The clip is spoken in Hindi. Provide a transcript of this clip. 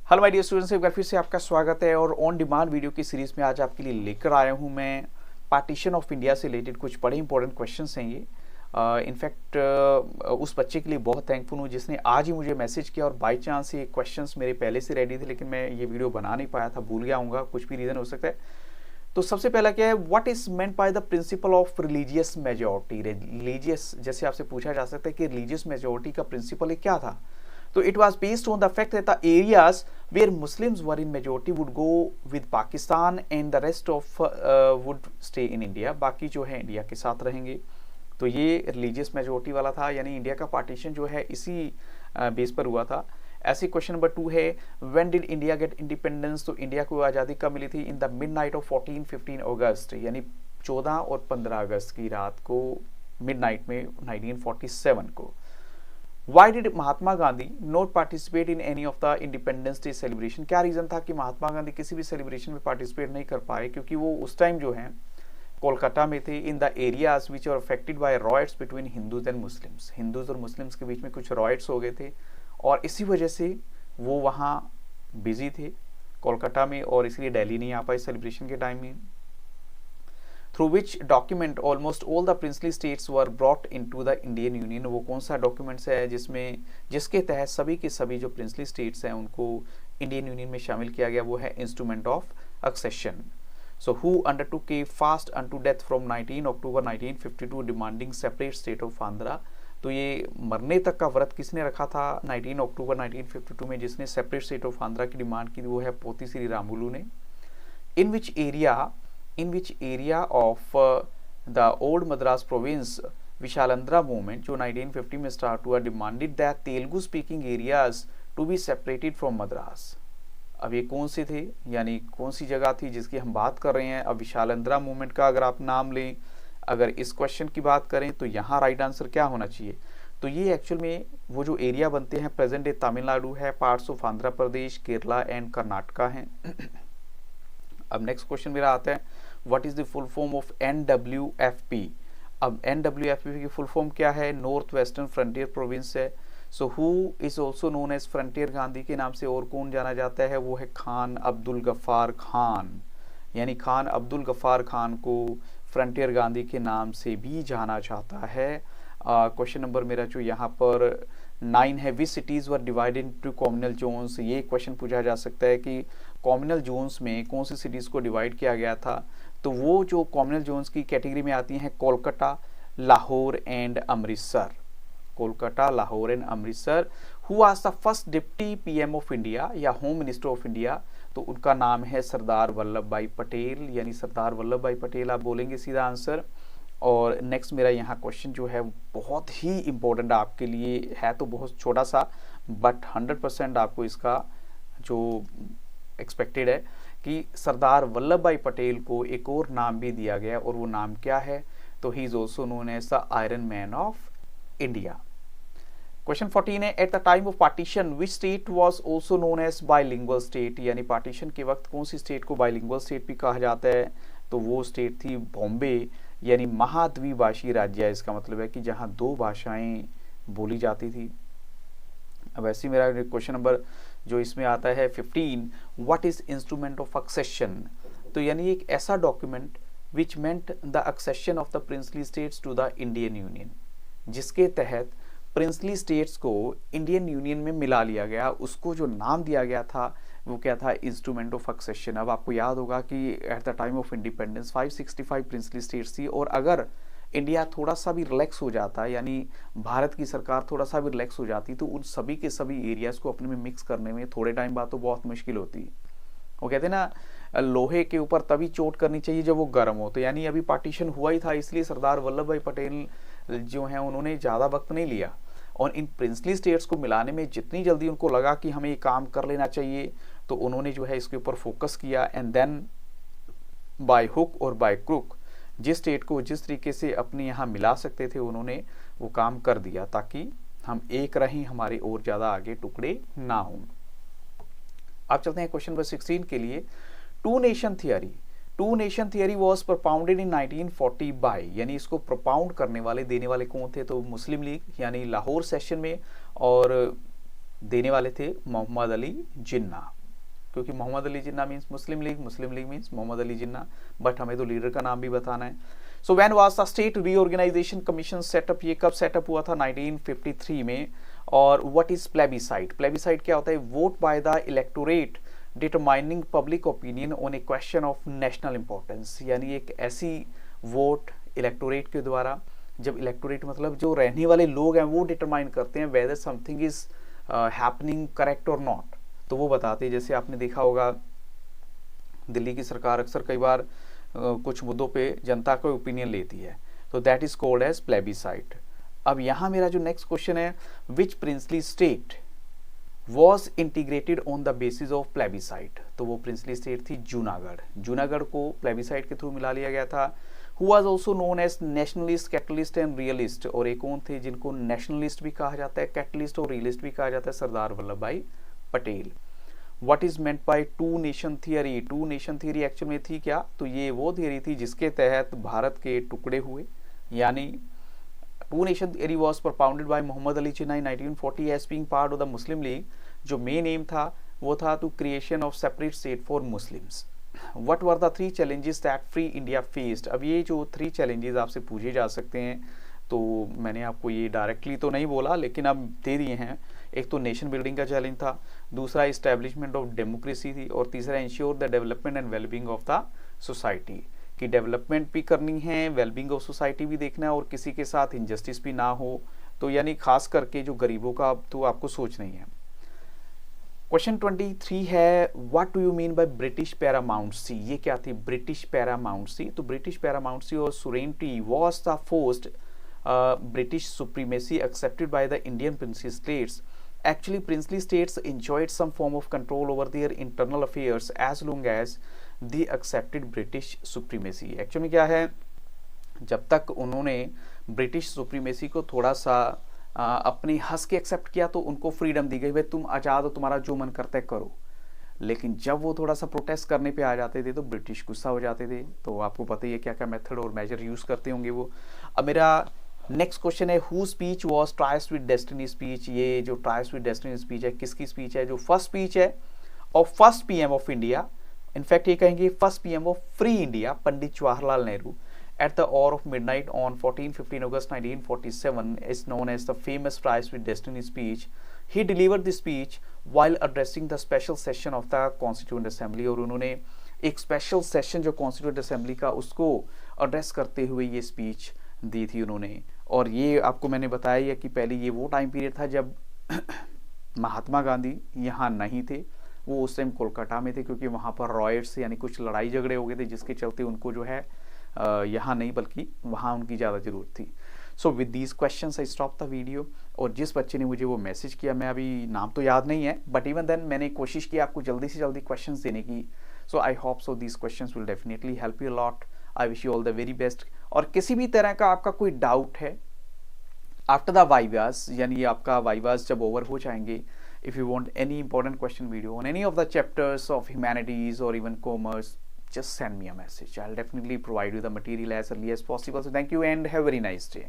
हेलो माय डियर स्टूडेंट्स, एक बार फिर से आपका स्वागत है। और ऑन डिमांड वीडियो की सीरीज में आज आपके लिए लेकर आया हूं मैं पार्टीशन ऑफ इंडिया से रिलेटेड कुछ बड़े इंपॉर्टेंट क्वेश्चंस हैं ये। इनफैक्ट उस बच्चे के लिए बहुत थैंकफुल हूँ जिसने आज ही मुझे मैसेज किया, और बाय चांस ये क्वेश्चंस मेरे पहले से रेडी थे लेकिन मैं ये वीडियो बना नहीं पाया था, भूल गया हूँगा, कुछ भी रीज़न हो सकता है। तो सबसे पहला क्या है, what is meant by the principle of religious majority. Religious जैसे आपसे पूछा जा सकता है कि रिलीजियस मेजोरिटी का प्रिंसिपल क्या था, तो it was based on the fact that the areas where Muslims were in majority would go with Pakistan and the rest of would stay in India। बाकी जो है इंडिया के साथ रहेंगे। तो ये रिलीजियस मेजोरिटी वाला था, यानी इंडिया का पार्टीशन जो है इसी बेस पर हुआ था। ऐसे क्वेश्चन नंबर 2 है, when did India get independence. तो इंडिया को आज़ादी कब मिली थी? In the midnight of 14-15 August, यानी 14 और 15 अगस्त की रात को, मिडनाइट में 1947 को। Why did Mahatma Gandhi not participate in any of the independence day celebration. क्या रीजन था कि महात्मा गांधी किसी भी सेलिब्रेशन में पार्टिसिपेट नहीं कर पाए? क्योंकि वो उस टाइम जो है कोलकाता में थे, in the areas which are affected by riots between Hindus and Muslims. Hindus और मुस्लिम्स के बीच में कुछ रॉयट्स हो गए थे और इसी वजह से वो वहाँ बिजी थे कोलकाता में, और इसलिए दिल्ली नहीं आ पाए सेलिब्रेशन के टाइम में। Through which document almost all the princely states were brought into the Indian union. वो कौन सा डॉक्यूमेंट्स है जिसके तहत सभी के सभी जो प्रिंसली स्टेट्स हैं उनको इंडियन यूनियन में शामिल किया गया? वो है instrument of accession. So who undertook a fast unto death from 19 October 1952 demanding separate state of Andhra. तो ये मरने तक का व्रत किसने रखा था 19 अक्टूबर 1952 में, जिसने सेपरेट स्टेट ऑफ आंध्रा की डिमांड की? वो है पोती श्री रामुलू ने। In which area of the old Madras province Vishalandhra movement जो 1950 में स्टार्ट हुआ demanded that Telugu speaking areas to be separated from Madras. अब ये कौन से थे, यानी कौन सी जगह थी जिसकी हम बात कर रहे हैं? अब विशालंद्रा मूवमेंट का अगर आप नाम लें, अगर इस क्वेश्चन की बात करें तो यहाँ राइट आंसर क्या होना चाहिए? तो ये एक्चुअल में वो जो एरिया बनते हैं प्रेजेंट डे तमिलनाडु है, parts of Andhra Pradesh, Kerala and Karnataka हैं। अब नेक्स्ट क्वेश्चन मेरा आता है, what is the full form of NWFP। अब NWFP की फुल फॉर्म क्या है? नॉर्थ वेस्टर्न फ्रंटियर प्रोविंस है। So who is also known as frontier Gandhi के नाम से और कौन जाना जाता है? वो है खान अब्दुल गफ्फार खान, यानी खान अब्दुल गफ्फार खान को फ्रंटियर गांधी के नाम से भी जाना जाता है। क्वेश्चन नंबर मेरा जो यहाँ पर 9 है, which cities were divided into communal zones. ये क्वेश्चन पूछा जा सकता है कि कॉम्युनल जोन्स में कौन सी सिटीज़ को डिवाइड किया गया था? तो वो जो कॉम्युनल जोन्स की कैटेगरी में आती हैं Kolkata, Lahore and Amritsar. Kolkata, Lahore and Amritsar. Who was the first deputy PM of India या होम मिनिस्टर ऑफ इंडिया? तो उनका नाम है सरदार वल्लभ भाई पटेल, यानी सरदार वल्लभ भाई पटेल आप बोलेंगे सीधा आंसर। और नेक्स्ट मेरा यहाँ क्वेश्चन जो है बहुत ही इंपॉर्टेंट आपके लिए है, तो बहुत छोटा सा बट 100% आपको इसका जो एक्सपेक्टेड है कि सरदार वल्लभ भाई पटेल को एक और नाम भी दिया गया, और वो नाम क्या है? तो he is also known as the iron man of India. Question 14 है, at the time of partition which state was also known as bilingual state. यानी पार्टीशन के वक्त कौन सी स्टेट को बाइलिंगुअल स्टेट भी कहा जाता है? तो वो स्टेट थी बॉम्बे, यानी महाद्विभाषी राज्य है। इसका मतलब है कि जहां 2 भाषाएं बोली जाती थी। अब ऐसे मेरा क्वेश्चन नंबर जो इसमें आता है 15, what is instrument of accession. तो यानी एक ऐसा document which meant the accession of the princely states to the Indian union, जिसके तहत प्रिंसली स्टेट्स को इंडियन यूनियन में मिला लिया गया। उसको जो नाम दिया गया था वो क्या था? Instrument of accession. अब आपको याद होगा कि at the time of independence 565 princely states थी, और अगर इंडिया थोड़ा सा भी रिलैक्स हो जाता, यानी भारत की सरकार थोड़ा सा भी रिलैक्स हो जाती, तो उन सभी के सभी एरियाज को अपने में मिक्स करने में थोड़े टाइम बाद तो बहुत मुश्किल होती। वो कहते हैं ना, लोहे के ऊपर तभी चोट करनी चाहिए जब वो गर्म हो। तो यानी अभी पार्टीशन हुआ ही था, इसलिए सरदार वल्लभ भाई पटेल जो हैं उन्होंने ज़्यादा वक्त नहीं लिया, और इन प्रिंसली स्टेट्स को मिलाने में जितनी जल्दी उनको लगा कि हमें ये काम कर लेना चाहिए, तो उन्होंने जो है इसके ऊपर फोकस किया। एंड देन बाय हुक और बाय क्रुक जिस स्टेट को जिस तरीके से अपने यहाँ मिला सकते थे उन्होंने वो काम कर दिया, ताकि हम एक रहें, हमारे और ज़्यादा आगे टुकड़े ना हों। अब चलते हैं क्वेश्चन नंबर 16 के लिए। Two nation theory was propounded in 1940 by, यानी इसको प्रोपाउंड करने वाले, देने वाले कौन थे? तो मुस्लिम लीग, यानी लाहौर सेशन में, और देने वाले थे मोहम्मद अली जिन्ना। क्योंकि Mohammad Ali Jinnah means Muslim League means Mohammad Ali Jinnah, but हमें तो लीडर का नाम भी बताना है। So when was the state reorganisation commission set up, ये कब सेटअप हुआ था? 1953 में। और व्हाट इज प्लेबिसाइट? प्लेबिसाइट क्या होता है? Vote by the electorate determining public opinion on A question of national importance, यानी एक ऐसी वोट इलेक्टोरेट के द्वारा, जब इलेक्टोरेट मतलब जो रहने वाले लोग हैं वो डिटरमाइन करते हैं whether something is happening correct और नॉट, तो वो बताते हैं। जैसे आपने देखा होगा दिल्ली की सरकार अक्सर कई बार कुछ मुद्दों पे जनता का ओपिनियन लेती है, तो that is called as plebiscite. अब यहाँ मेरा जो नेक्स्ट क्वेश्चन है, which princely state was integrated on the basis of plebiscite? तो वो प्रिंसली स्टेट थी जूनागढ़। जूनागढ़ को प्लेबिसाइट के थ्रू मिला लिया गया था। Who was also known as nationalist, catalyst and realist, और एक कौन थे जिनको नेशनलिस्ट भी कहा जाता है, कैटलिस्ट और रियलिस्ट भी कहा जाता है? Sardar Vallabhbhai Patel. What is meant by two nation theory? Two nation theory actual में थी क्या? तो ये वो थियरी थी जिसके तहत भारत के टुकड़े हुए, यानी two nation theory was propounded by Mohammad Ali Jinnah in 1940 as being part of the Muslim league. जो मेन एम था वो था to creation of separate state for Muslims. What were the 3 challenges that free India faced? अब ये जो 3 चैलेंजेस आपसे पूछे जा सकते हैं, तो मैंने आपको ये डायरेक्टली तो नहीं बोला लेकिन अब दे दिए हैं। एक तो नेशन बिल्डिंग का चैलेंज था, दूसरा इस्टेब्लिशमेंट ऑफ डेमोक्रेसी थी, और तीसरा ensure the development and wellbeing of the society, कि डेवलपमेंट भी करनी है, वेलबींग ऑफ सोसाइटी भी देखना है, और किसी के साथ इनजस्टिस भी ना हो, तो यानी खास करके जो गरीबों का तो आपको सोचना ही है। क्वेश्चन 23 है, what do you mean by British paramountcy? ये क्या थी ब्रिटिश पैरामाउंटसी? तो ब्रिटिश पैरामाउंटसी और suzerainty was the first British supremacy accepted by the Indian princely states. Actually, princely states enjoyed some form of control over their internal affairs as long as they accepted British supremacy. Actually में क्या है, जब तक उन्होंने ब्रिटिश सुप्रीमेसी को थोड़ा सा अपनी हंस के एक्सेप्ट किया तो उनको फ्रीडम दी गई, भाई तुम आज़ाद हो, तुम्हारा जो मन करता है करो। लेकिन जब वो थोड़ा सा प्रोटेस्ट करने पे आ जाते थे तो ब्रिटिश गुस्सा हो जाते थे। तो आपको पता ही है क्या क्या मेथड और मेजर यूज़ करते होंगे वो। अब मेरा नेक्स्ट क्वेश्चन है, who speech was ट्राइस with destiny speech? ये जो ट्राइस विद डेस्टिनी स्पीच है किसकी स्पीच है? जो फर्स्ट स्पीच है और first PM of India, in fact ये कहेंगे first PM of free India, Pandit Jawaharlal Nehru, at the hour of midnight on 14-15 August 1947 is known as the famous Tries with Destiny speech. He delivered the speech while addressing the special session of the Constituent Assembly, और उन्होंने एक स्पेशल सेशन जो कॉन्स्टिट्यूंट असेंबली का उसको एड्रेस करते हुए ये स्पीच दी थी उन्होंने। और ये आपको मैंने बताया है कि पहले ये वो टाइम पीरियड था जब महात्मा गांधी यहाँ नहीं थे, वो उस टाइम कोलकाता में थे, क्योंकि वहाँ पर रॉयट्स यानी कुछ लड़ाई झगड़े हो गए थे जिसके चलते उनको जो है यहाँ नहीं बल्कि वहाँ उनकी ज़्यादा ज़रूरत थी। So with these questions I stop the video. और जिस बच्चे ने मुझे वो मैसेज किया, मैं अभी नाम तो याद नहीं है, बट इवन देन मैंने कोशिश की आपको जल्दी से जल्दी क्वेश्चंस देने की। So I hope so these questions will definitely help you lot. I wish you all the very best. और किसी भी तरह का आपका कोई डाउट है आफ्टर द वाइवास, यानी आपका वाइवास जब ओवर हो जाएंगे, if you want any important question video on any of the chapters of humanities or even commerce, just send me a message. I'll definitely provide you the material as early as possible. So thank you and have a very nice day.